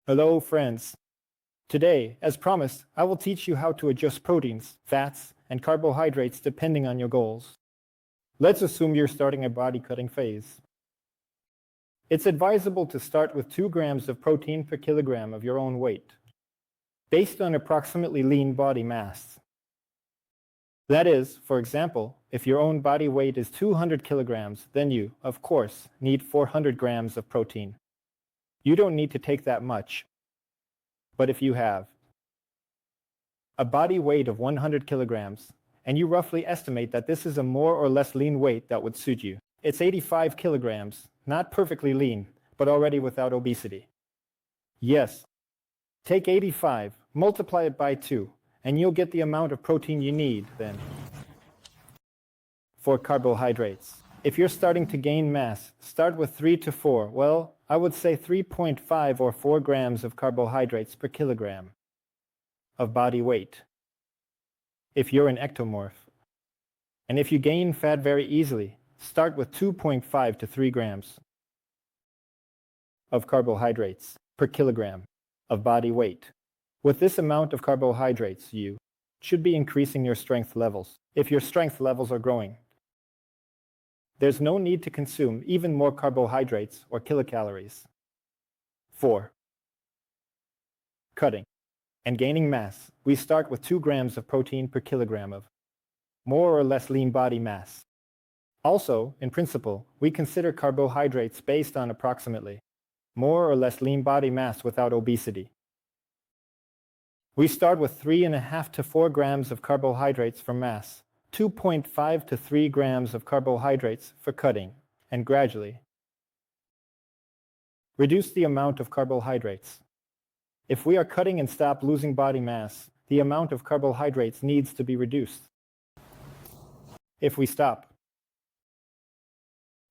Hello, friends. Today, as promised, I will teach you how to adjust proteins, fats, and carbohydrates depending on your goals. Let's assume you're starting a body cutting phase. It's advisable to start with 2 grams of protein per kilogram of your own weight, based on approximately lean body mass. That is, for example, if your own body weight is 200 kilograms, then you, of course, need 400 grams of protein. You don't need to take that much. But if you have a body weight of 100 kilograms, and you roughly estimate that this is a more or less lean weight that would suit you, it's 85 kilograms, not perfectly lean, but already without obesity. Yes, take 85, multiply it by 2, and you'll get the amount of protein you need then. For carbohydrates, if you're starting to gain mass, start with 3 to 4, well, I would say 3.5 or 4 grams of carbohydrates per kilogram of body weight if you're an ectomorph. And if you gain fat very easily, start with 2.5 to 3 grams of carbohydrates per kilogram of body weight. With this amount of carbohydrates, you should be increasing your strength levels. If your strength levels are growing, there's no need to consume even more carbohydrates or kilocalories. 4. Cutting and gaining mass. We start with 2 grams of protein per kilogram of more or less lean body mass. Also, in principle, we consider carbohydrates based on approximately more or less lean body mass without obesity. We start with 3.5 to 4 grams of carbohydrates for mass, 2.5 to 3 grams of carbohydrates for cutting, and gradually reduce the amount of carbohydrates. If we are cutting and stop losing body mass, the amount of carbohydrates needs to be reduced. If we stop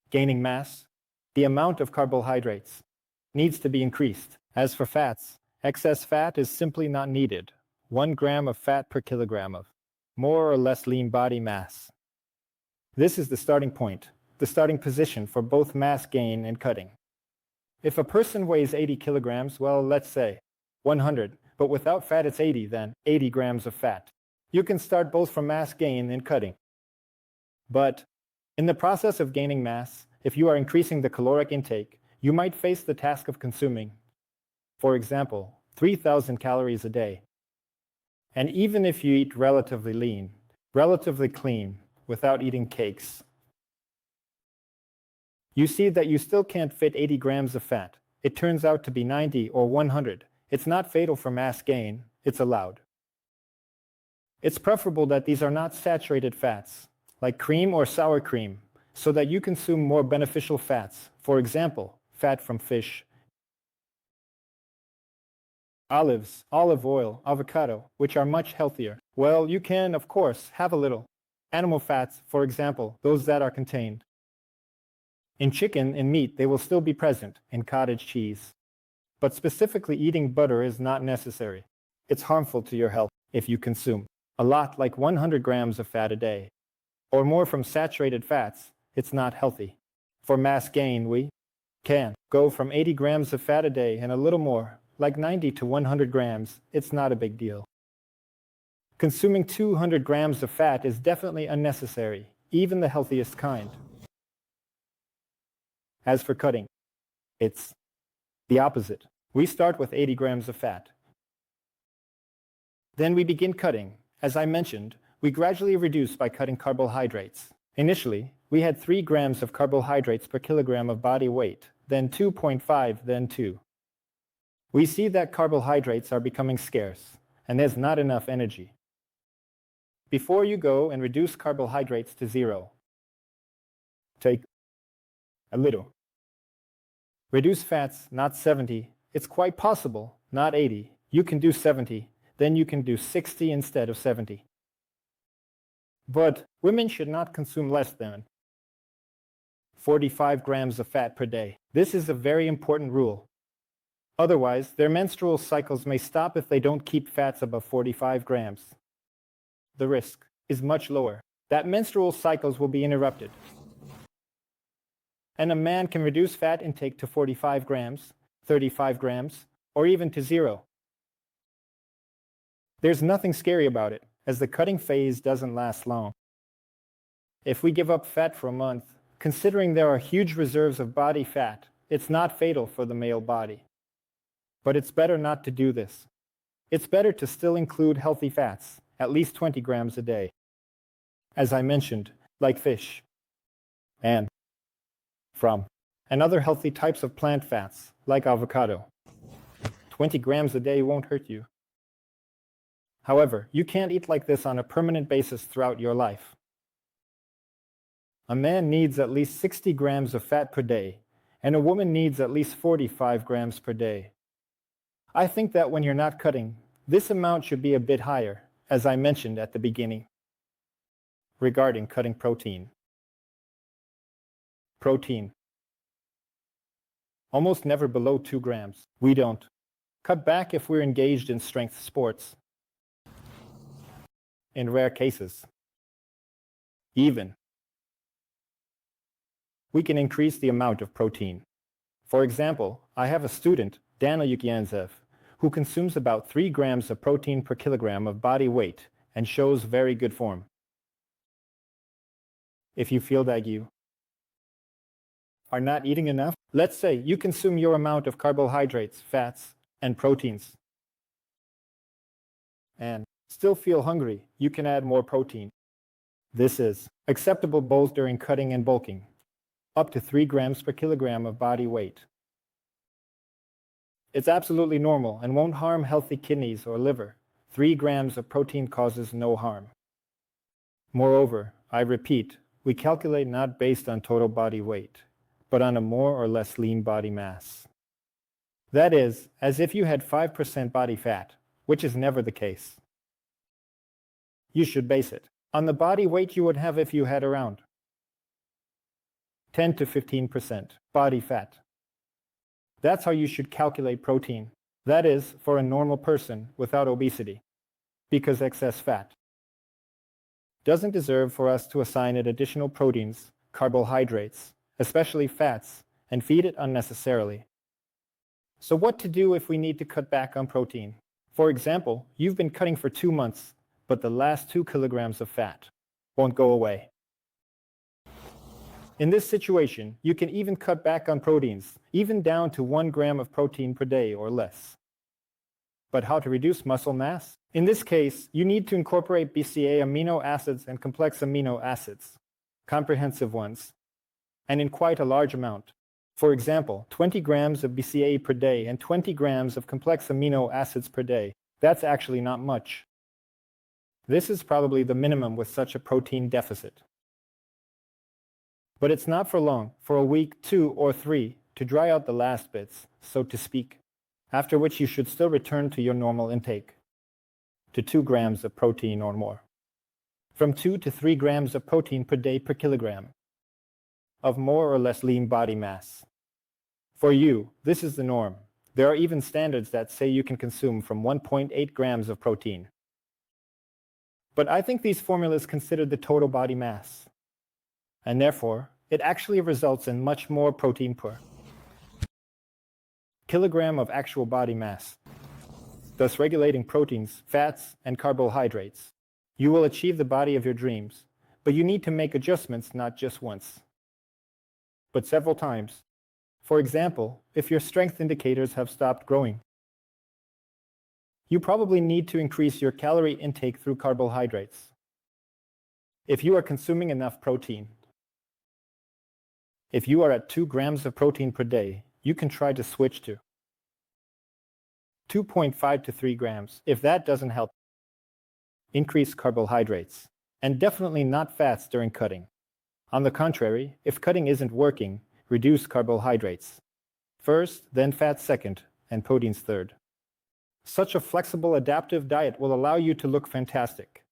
gaining mass, the amount of carbohydrates needs to be increased. As for fats, excess fat is simply not needed. 1 gram of fat per kilogram of more or less lean body mass. This is the starting point, the starting position for both mass gain and cutting. If a person weighs 80 kilograms, well, let's say 100, but without fat it's 80, then 80 grams of fat. You can start both from mass gain and cutting. But in the process of gaining mass, if you are increasing the caloric intake, you might face the task of consuming, for example, 3,000 calories a day. And even if you eat relatively lean, relatively clean, without eating cakes, you see that you still can't fit 80 grams of fat. It turns out to be 90 or 100. It's not fatal for mass gain, it's allowed. It's preferable that these are not saturated fats, like cream or sour cream, so that you consume more beneficial fats, for example, fat from fish, olives, olive oil, avocado, which are much healthier. Well, you can, of course, have a little animal fats, for example, those that are contained in chicken and meat. They will still be present in cottage cheese. But specifically eating butter is not necessary. It's harmful to your health if you consume a lot, like 100 grams of fat a day, or more from saturated fats. It's not healthy. For mass gain, we can go from 80 grams of fat a day and a little more, like 90 to 100 grams, it's not a big deal. Consuming 200 grams of fat is definitely unnecessary, even the healthiest kind. As for cutting, it's the opposite. We start with 80 grams of fat. Then we begin cutting. As I mentioned, we gradually reduce by cutting carbohydrates. Initially, we had 3 grams of carbohydrates per kilogram of body weight, then 2.5, then 2. We see that carbohydrates are becoming scarce, and there's not enough energy. Before you go and reduce carbohydrates to 0, take a little. Reduce fats, not 70. It's quite possible, not 80. You can do 70, then you can do 60 instead of 70. But women should not consume less than 45 grams of fat per day. This is a very important rule. Otherwise, their menstrual cycles may stop if they don't keep fats above 45 grams. The risk is much lower that menstrual cycles will be interrupted. And a man can reduce fat intake to 45 grams, 35 grams, or even to zero. There's nothing scary about it, as the cutting phase doesn't last long. If we give up fat for a month, considering there are huge reserves of body fat, it's not fatal for the male body. But it's better not to do this. It's better to still include healthy fats, at least 20 grams a day. As I mentioned, like fish, and from, and other healthy types of plant fats, like avocado. 20 grams a day won't hurt you. However, you can't eat like this on a permanent basis throughout your life. A man needs at least 60 grams of fat per day, and a woman needs at least 45 grams per day. I think that when you're not cutting, this amount should be a bit higher, as I mentioned at the beginning. Regarding cutting protein. Protein. Almost never below 2 grams. We don't cut back if we're engaged in strength sports. In rare cases, even, we can increase the amount of protein. For example, I have a student, Dana Yukyanzev, who consumes about 3 grams of protein per kilogram of body weight and shows very good form. If you feel that you are not eating enough, let's say you consume your amount of carbohydrates, fats, and proteins, and still feel hungry, you can add more protein. This is acceptable both during cutting and bulking, up to 3 grams per kilogram of body weight. It's absolutely normal and won't harm healthy kidneys or liver. 3 grams of protein causes no harm. Moreover, I repeat, we calculate not based on total body weight, but on a more or less lean body mass. That is, as if you had 5% body fat, which is never the case. You should base it on the body weight you would have if you had around 10 to 15% body fat. That's how you should calculate protein. That is, for a normal person without obesity, because excess fat doesn't deserve for us to assign it additional proteins, carbohydrates, especially fats, and feed it unnecessarily. So what to do if we need to cut back on protein? For example, you've been cutting for 2 months, but the last 2 kilograms of fat won't go away. In this situation, you can even cut back on proteins, even down to 1 gram of protein per day or less. But how to reduce muscle mass? In this case, you need to incorporate BCA amino acids and complex amino acids, comprehensive ones, and in quite a large amount. For example, 20 grams of BCA per day and 20 grams of complex amino acids per day. That's actually not much. This is probably the minimum with such a protein deficit. But it's not for long, for a week, 2 or 3, to dry out the last bits, so to speak, after which you should still return to your normal intake, to 2 grams of protein or more. From 2 to 3 grams of protein per day per kilogram of more or less lean body mass. For you, this is the norm. There are even standards that say you can consume from 1.8 grams of protein. But I think these formulas consider the total body mass, and therefore, it actually results in much more protein per kilogram of actual body mass, thus regulating proteins, fats, and carbohydrates. You will achieve the body of your dreams, but you need to make adjustments not just once, but several times. For example, if your strength indicators have stopped growing, you probably need to increase your calorie intake through carbohydrates. If you are consuming enough protein, if you are at 2 grams of protein per day, you can try to switch to 2.5 to 3 grams. If that doesn't help, increase carbohydrates, and definitely not fats during cutting. On the contrary, if cutting isn't working, reduce carbohydrates first, then fats second, and proteins third. Such a flexible adaptive diet will allow you to look fantastic.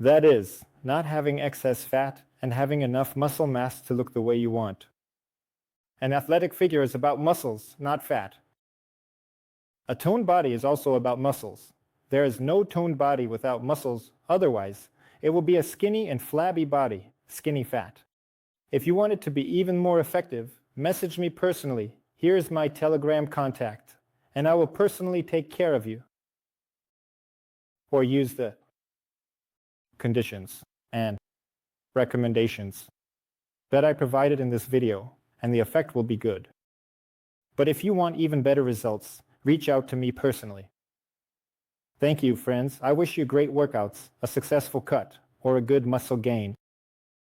That is, not having excess fat and having enough muscle mass to look the way you want. An athletic figure is about muscles, not fat. A toned body is also about muscles. There is no toned body without muscles, otherwise, it will be a skinny and flabby body, skinny fat. If you want it to be even more effective, message me personally. Here is my Telegram contact. and I will personally take care of you. Or use the conditions and recommendations that I provided in this video, and the effect will be good. But if you want even better results, reach out to me personally. Thank you, friends. I wish you great workouts, a successful cut, or a good muscle gain.